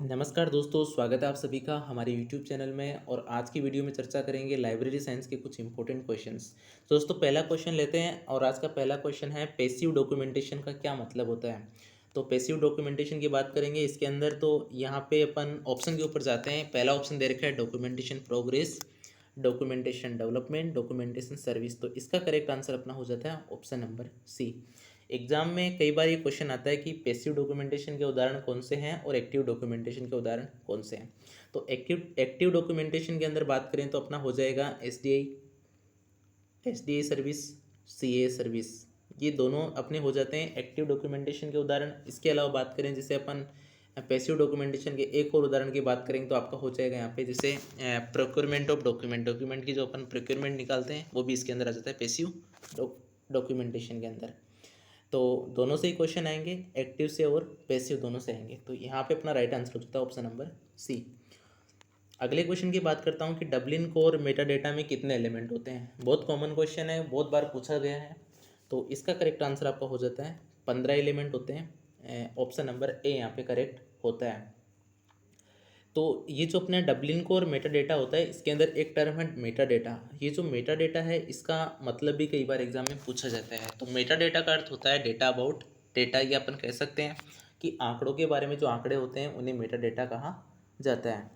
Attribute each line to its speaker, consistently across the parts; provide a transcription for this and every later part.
Speaker 1: नमस्कार दोस्तों, स्वागत है आप सभी का हमारे YouTube चैनल में। और आज की वीडियो में चर्चा करेंगे लाइब्रेरी साइंस के कुछ इंपॉर्टेंट क्वेश्चंस। दोस्तों पहला क्वेश्चन लेते हैं और आज का पहला क्वेश्चन है पैसिव डॉक्यूमेंटेशन का क्या मतलब होता है। तो पैसिव डॉक्यूमेंटेशन की बात करेंगे इसके अंदर। तो यहाँ पे अपन ऑप्शन के ऊपर जाते हैं। पहला ऑप्शन दे रखा है documentation progress, documentation development, documentation service. तो इसका करेक्ट आंसर अपना हो जाता है ऑप्शन नंबर सी। एग्जाम में कई बार ये क्वेश्चन आता है कि पैसिव डॉक्यूमेंटेशन के उदाहरण कौन से हैं और एक्टिव डॉक्यूमेंटेशन के उदाहरण कौन से हैं। तो एक्टिव डॉक्यूमेंटेशन के अंदर बात करें तो अपना हो जाएगा एसडीआई सर्विस, सीए सर्विस। ये दोनों अपने हो जाते हैं एक्टिव डॉक्यूमेंटेशन के उदाहरण। इसके अलावा बात करें जैसे अपन पैसिव डॉक्यूमेंटेशन के एक और उदाहरण की बात करेंगे तो आपका हो जाएगा यहाँ पे जैसे प्रोक्योरमेंट ऑफ डॉक्यूमेंट की जो अपन प्रोक्योरमेंट निकालते हैं वो भी इसके अंदर आ जाता है पैसिव डॉक्यूमेंटेशन के अंदर। तो दोनों से ही क्वेश्चन आएंगे, एक्टिव से और पैसिव दोनों से आएंगे। तो यहाँ पे अपना राइट आंसर हो जाता है ऑप्शन नंबर सी। अगले क्वेश्चन की बात करता हूँ कि डबलिन कोर मेटा डेटा में कितने एलिमेंट होते हैं। बहुत कॉमन क्वेश्चन है, बहुत बार पूछा गया है। तो इसका करेक्ट आंसर आपका हो जाता है 15 एलिमेंट होते हैं। ऑप्शन नंबर ए यहाँ पे करेक्ट होता है। तो ये जो अपना डबलिन कोर मेटा डेटा होता है इसके अंदर एक टर्म है मेटा डेटा। ये जो मेटा डेटा है इसका मतलब भी कई बार एग्जाम में पूछा जाता है। तो मेटा डेटा का अर्थ होता है डेटा अबाउट डेटा। ये अपन कह सकते हैं कि आंकड़ों के बारे में जो आंकड़े होते हैं उन्हें मेटा डेटा कहा जाता है।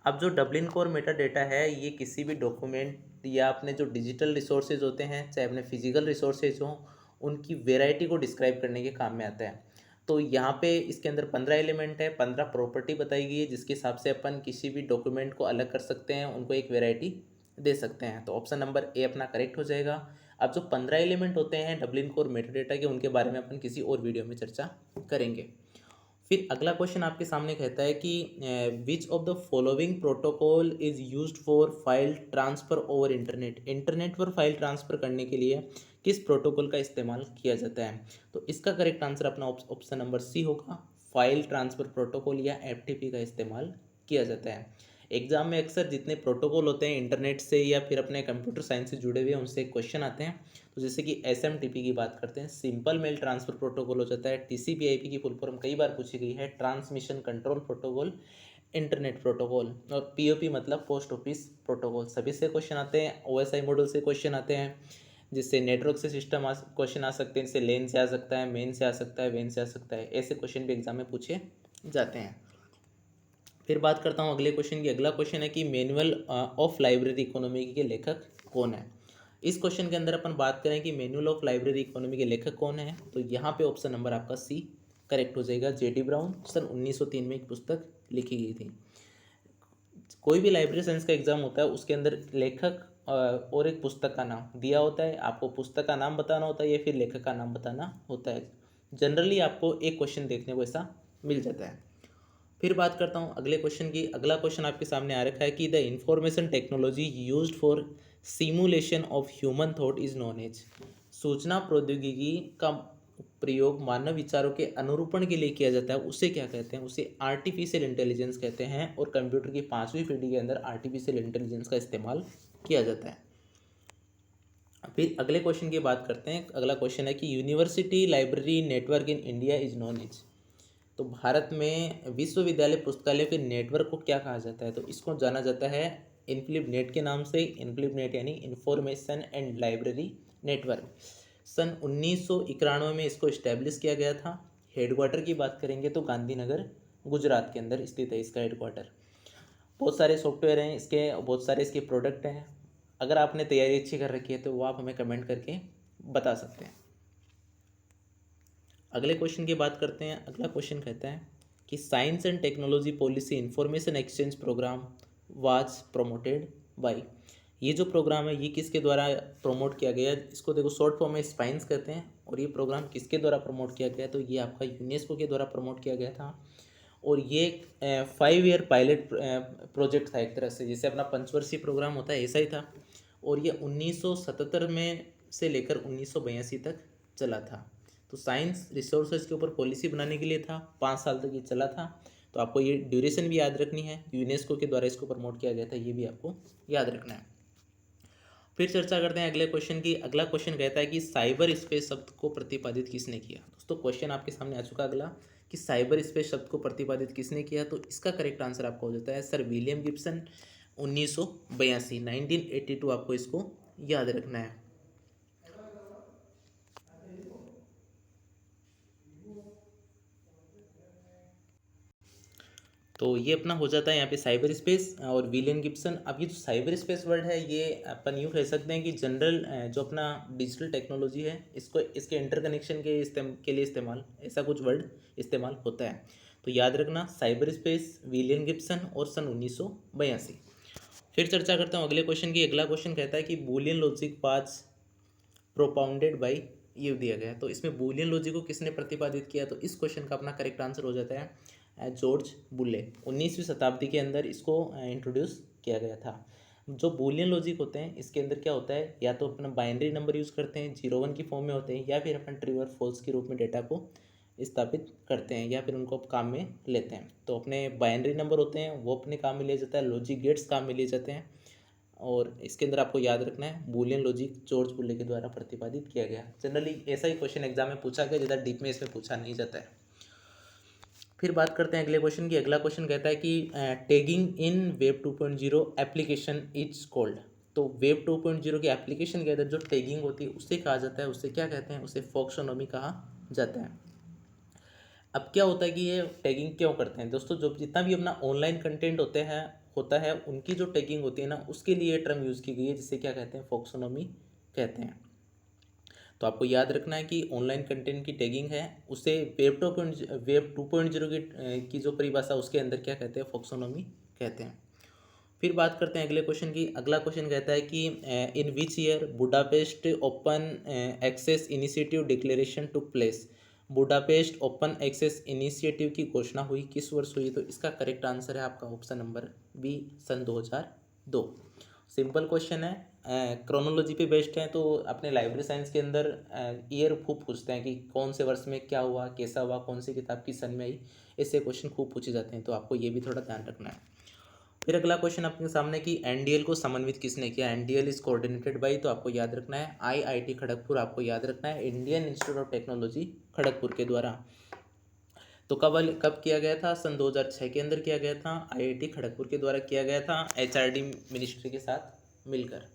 Speaker 1: अब जो डबलिन कोर मेटा डेटा है ये किसी भी डॉक्यूमेंट या अपने जो डिजिटल रिसोर्सेज होते हैं, चाहे अपने फिजिकल रिसोर्सेज हों, उनकी वेराइटी को डिस्क्राइब करने के काम में आता है। तो यहाँ पे इसके अंदर 15 एलिमेंट है, 15 प्रॉपर्टी बताई गई है जिसके हिसाब से अपन किसी भी डॉक्यूमेंट को अलग कर सकते हैं, उनको एक वेराइटी दे सकते हैं। तो ऑप्शन नंबर ए अपना करेक्ट हो जाएगा। अब जो 15 एलिमेंट होते हैं डबलिन कोर मेटाडेटा के, उनके बारे में अपन किसी और वीडियो में चर्चा करेंगे। फिर अगला क्वेश्चन आपके सामने कहता है कि which of the following protocol is used for file transfer over internet. Internet पर फाइल ट्रांसफ़र करने के लिए किस प्रोटोकॉल का इस्तेमाल किया जाता है। तो इसका करेक्ट आंसर अपना ऑप्शन नंबर सी होगा, फाइल ट्रांसफ़र प्रोटोकॉल या एफटीपी का इस्तेमाल किया जाता है। एग्जाम में अक्सर जितने प्रोटोकॉल होते हैं इंटरनेट से या फिर अपने कंप्यूटर साइंस से जुड़े हुए उनसे क्वेश्चन आते हैं। तो जैसे कि एसएमटीपी की बात करते हैं, सिंपल मेल ट्रांसफ़र प्रोटोकॉल हो जाता है। टीसीपीआईपी की फुल फॉर्म कई बार पूछी गई है, transmission control protocol internet protocol. और पीओपी मतलब पोस्ट ऑफिस प्रोटोकॉल। सभी से क्वेश्चन आते हैं। ओएसआई मॉडल से क्वेश्चन आते हैं, जिससे नेटवर्क से सिस्टम क्वेश्चन आ सकते हैं। जैसे लेन से आ सकता है, मेन से आ सकता है, वेन से आ सकता है। ऐसे क्वेश्चन भी एग्जाम में पूछे जाते हैं। फिर बात करता हूँ अगले क्वेश्चन की। अगला क्वेश्चन है कि मैनुअल ऑफ लाइब्रेरी इकोनॉमी के लेखक कौन है। इस क्वेश्चन के अंदर अपन बात करें कि मैनुअल ऑफ लाइब्रेरी इकोनॉमी के लेखक कौन है, तो यहाँ पे ऑप्शन नंबर आपका सी करेक्ट हो जाएगा। जेडी ब्राउन, सन 1903 में एक पुस्तक लिखी गई थी। कोई भी लाइब्रेरी साइंस का एग्जाम होता है उसके अंदर लेखक और एक पुस्तक का नाम दिया होता है। आपको पुस्तक का नाम बताना होता है या फिर लेखक का नाम बताना होता है। जनरली आपको एक क्वेश्चन देखने को ऐसा मिल जाता है। फिर बात करता हूँ अगले क्वेश्चन की। अगला क्वेश्चन आपके सामने आ रखा है कि the information technology used for simulation of human thought is known as. सूचना प्रौद्योगिकी का प्रयोग मानव विचारों के अनुरूपण के लिए किया जाता है, उसे क्या कहते हैं? उसे आर्टिफिशियल इंटेलिजेंस कहते हैं। और कंप्यूटर की 5वीं पीढ़ी के अंदर आर्टिफिशियल इंटेलिजेंस का इस्तेमाल किया जाता है। फिर अगले क्वेश्चन की बात करते हैं। अगला क्वेश्चन है कि university library network in India is known as. तो भारत में विश्वविद्यालय पुस्तकालय के नेटवर्क को क्या कहा जाता है? तो इसको जाना जाता है इनफ्लिप नेट के नाम से। इनफ्लिप नेट यानी इंफॉर्मेशन एंड लाइब्रेरी नेटवर्क। सन 1991 में इसको इस्टेब्लिश किया गया था। हेडक्वार्टर की बात करेंगे तो गांधीनगर गुजरात के अंदर स्थित है इसका हेडक्वार्टर। बहुत सारे सॉफ्टवेयर हैं इसके, बहुत सारे इसके प्रोडक्ट हैं। अगर आपने तैयारी अच्छी कर रखी है तो वो आप हमें कमेंट करके बता सकते हैं। अगले क्वेश्चन की बात करते हैं। अगला क्वेश्चन कहता है कि science and technology policy information exchange programme was promoted by. ये जो प्रोग्राम है ये किसके द्वारा प्रमोट किया गया? इसको देखो शॉर्ट फॉर्म में स्पाइंस कहते हैं। और ये प्रोग्राम किसके द्वारा प्रमोट किया गया? तो ये आपका यूनेस्को के द्वारा प्रमोट किया गया था। और ये 5 ईयर पायलट प्रोजेक्ट था एक तरह से, जैसे अपना पंचवर्षीय प्रोग्राम होता है ऐसा ही था। और ये 1977 में से लेकर 1982 तक चला था। तो साइंस रिसोर्सेज के ऊपर पॉलिसी बनाने के लिए था, 5 साल तक ये चला था। तो आपको ये ड्यूरेशन भी याद रखनी है। यूनेस्को के द्वारा इसको प्रमोट किया गया था, ये भी आपको याद रखना है। फिर चर्चा करते हैं अगले क्वेश्चन की। अगला क्वेश्चन कहता है कि साइबर स्पेस शब्द को प्रतिपादित किसने किया। दोस्तों क्वेश्चन आपके सामने आ चुका अगला कि साइबर स्पेस शब्द को प्रतिपादित किसने किया, तो इसका करेक्ट आंसर आपका हो जाता है सर विलियम गिब्सन 1982, 1982 आपको इसको याद रखना है। तो ये अपना हो जाता है यहाँ पे साइबर स्पेस और विलियम गिब्सन। अब ये जो साइबर स्पेस वर्ड है ये अपन यूँ कह सकते हैं कि जनरल जो अपना डिजिटल टेक्नोलॉजी है इसको इसके इंटरकनेक्शन के लिए इस्तेमाल ऐसा कुछ वर्ड इस्तेमाल होता है। तो याद रखना साइबर स्पेस, विलियम गिब्सन और सन 1982। फिर चर्चा करता हूँ अगले क्वेश्चन की। अगला क्वेश्चन कहता है कि Boolean logic paths propounded by, ये दिया गया है। तो इसमें बूलियन लॉजिक को किसने प्रतिपादित किया, तो इस क्वेश्चन का अपना करेक्ट आंसर हो जाता है जॉर्ज बुले। 19वीं शताब्दी के अंदर इसको इंट्रोड्यूस किया गया था। जो बूलियन लॉजिक होते हैं इसके अंदर क्या होता है, या तो अपना बाइनरी नंबर यूज़ करते हैं 0 1 की फॉर्म में होते हैं, या फिर अपन ट्रू और फॉल्स के रूप में डेटा को स्थापित करते हैं, या फिर उनको काम में लेते हैं। तो अपने बाइनरी नंबर होते हैं वो अपने काम में लिया जाता है, लॉजिक गेट्स काम में लिए जाते हैं। और इसके अंदर आपको याद रखना है बूलियन लॉजिक जॉर्ज बुले के द्वारा प्रतिपादित किया गया। जनरली ऐसा ही क्वेश्चन एग्जाम में पूछा गया, ज़्यादा डीप में इसमें पूछा नहीं जाता है। फिर बात करते हैं अगले क्वेश्चन की। अगला क्वेश्चन कहता है कि tagging in web 2.0 application is called. तो वेब 2.0 की एप्लीकेशन के अंदर जो टैगिंग होती है उससे कहा जाता है, उससे क्या कहते हैं, उसे फॉक्सोनोमी कहा जाता है। अब क्या होता है कि ये टैगिंग क्यों करते हैं दोस्तों, जो जितना भी अपना ऑनलाइन कंटेंट होता है उनकी जो टैगिंग होती है ना उसके लिए ये टर्म यूज़ की गई है, जिसे क्या कहते हैं, फॉक्सोनोमी कहते हैं। तो आपको याद रखना है कि ऑनलाइन कंटेंट की टैगिंग है उसे वेब 2.0 की जो परिभाषा उसके अंदर क्या कहते हैं, फॉक्सोनोमी कहते हैं। फिर बात करते हैं अगले क्वेश्चन की। अगला क्वेश्चन कहता है कि in which year Budapest open access initiative declaration took place. Budapest open access initiative की घोषणा हुई किस वर्ष हुई, तो इसका करेक्ट आंसर है आपका ऑप्शन नंबर बी, सन 2002। सिंपल क्वेश्चन है, क्रोनोलॉजी पे बेस्ड है। तो अपने लाइब्रेरी साइंस के अंदर ईयर खूब पूछते हैं कि कौन से वर्ष में क्या हुआ, कैसा हुआ, कौन सी किताब किस सन में आई, ऐसे क्वेश्चन खूब पूछे जाते हैं। तो आपको ये भी थोड़ा ध्यान रखना है। फिर अगला क्वेश्चन आपके सामने कि एनडीएल को समन्वित किसने किया। एनडीएल इज कोऑर्डिनेटेड बाय, तो आपको याद रखना है आईआईटी खड़गपुर, आपको याद रखना है Indian institute of technology Kharagpur के द्वारा। तो कब किया गया था, सन 2006 के अंदर किया गया था, आईआईटी खड़गपुर के द्वारा किया गया था एचआरडी मिनिस्ट्री के साथ मिलकर।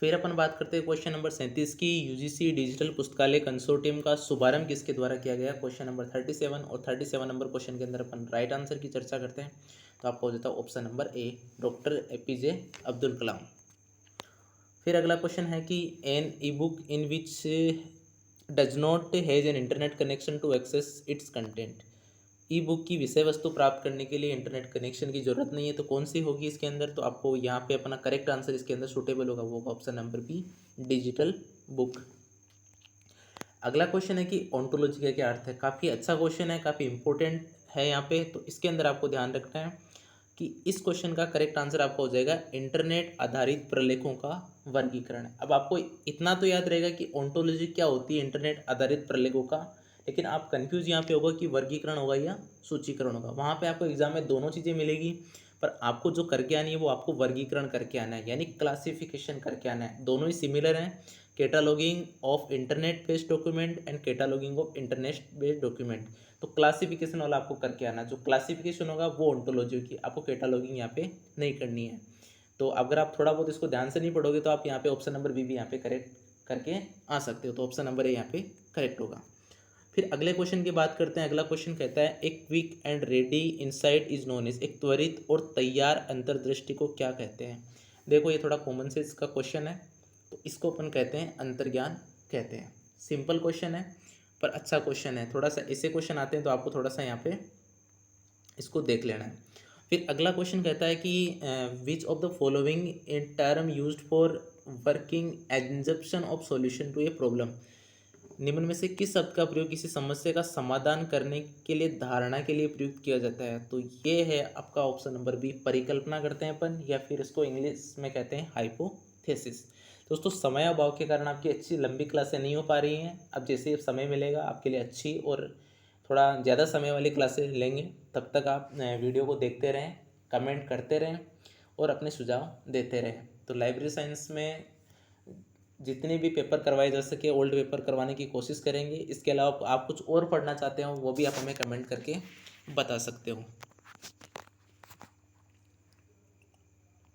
Speaker 1: फिर अपन बात करते हैं क्वेश्चन नंबर 37 की। यूजीसी डिजिटल पुस्तकालय कंसोर्टियम का शुभारंभ किसके द्वारा किया गया, क्वेश्चन नंबर 37। और 37 नंबर क्वेश्चन के अंदर अपन राइट आंसर की चर्चा करते हैं। तो आपको हो जाता है option number A, doctor APJ Abdul Kalam. फिर अगला क्वेश्चन है कि an e book in which does not has an internet connection to access its content. E book की विषय वस्तु प्राप्त करने के लिए इंटरनेट कनेक्शन की जरूरत नहीं है, तो कौन सी होगी इसके अंदर, तो आपको यहाँ पे अपना करेक्ट आंसर इसके अंदर सूटेबल होगा, वो होगा option number B, digital book. अगला क्वेश्चन है कि ऑन्टोलॉजी का क्या अर्थ है। काफ़ी अच्छा क्वेश्चन है, काफ़ी इंपॉर्टेंट है यहाँ पे। तो इसके अंदर आपको ध्यान रखना है कि इस क्वेश्चन का करेक्ट आंसर आपका हो जाएगा इंटरनेट आधारित प्रलेखों का वर्गीकरण। अब आपको इतना तो याद रहेगा कि ऑन्टोलॉजी क्या होती है, इंटरनेट आधारित प्रलेखों का, लेकिन आप कंफ्यूज यहाँ पे होगा कि वर्गीकरण होगा या सूचीकरण होगा। वहाँ पे आपको एग्जाम में दोनों चीज़ें मिलेगी, पर आपको जो करके आनी है वो आपको वर्गीकरण करके आना है, यानी क्लासिफिकेशन करके आना है। दोनों ही सिमिलर हैं, cataloguing of internet based document and cataloguing of internet based document. तो क्लासिफिकेशन वाला आपको करके आना, जो क्लासिफिकेशन होगा वो ऑन्टोलॉजी की, आपको कैटालॉगिंग यहाँ पे नहीं करनी है। तो अगर आप थोड़ा बहुत इसको ध्यान से नहीं पढ़ोगे तो आप यहाँ पे ऑप्शन नंबर बी भी यहाँ पे करेक्ट करके आ सकते हो। तो ऑप्शन नंबर ए यहाँ पे करेक्ट होगा। फिर अगले क्वेश्चन की बात करते हैं। अगला क्वेश्चन कहता है a quick and ready insight is known as. एक त्वरित और तैयार अंतर्दृष्टि को क्या कहते हैं। देखो ये थोड़ा कॉमन सेंस का क्वेश्चन है, तो इसको अपन कहते हैं अंतर्ज्ञान कहते हैं। सिंपल क्वेश्चन है पर अच्छा क्वेश्चन है। थोड़ा सा ऐसे क्वेश्चन आते हैं तो आपको थोड़ा सा यहाँ पे इसको देख लेना है। फिर अगला क्वेश्चन कहता है कि which of the following in term used for working exemption of solution to a problem. निम्न में से किस शब्द का प्रयोग किसी समस्या का समाधान करने के लिए धारणा के लिए प्रयुक्त किया जाता है। तो ये है आपका ऑप्शन नंबर बी, परिकल्पना करते हैं अपन, या फिर इसको इंग्लिश में कहते हैं हाइपोथेसिस। दोस्तों समय अभाव के कारण आपकी अच्छी लंबी क्लासें नहीं हो पा रही हैं। अब जैसे समय मिलेगा आपके लिए अच्छी और थोड़ा ज़्यादा समय वाली क्लासें लेंगे, तब तक आप वीडियो को देखते रहें, कमेंट करते रहें और अपने सुझाव देते रहें। तो लाइब्रेरी साइंस में जितने भी पेपर करवाए जा सके ओल्ड पेपर करवाने की कोशिश करेंगे। इसके अलावा आप कुछ और पढ़ना चाहते हो वो भी आप हमें कमेंट करके बता सकते हो।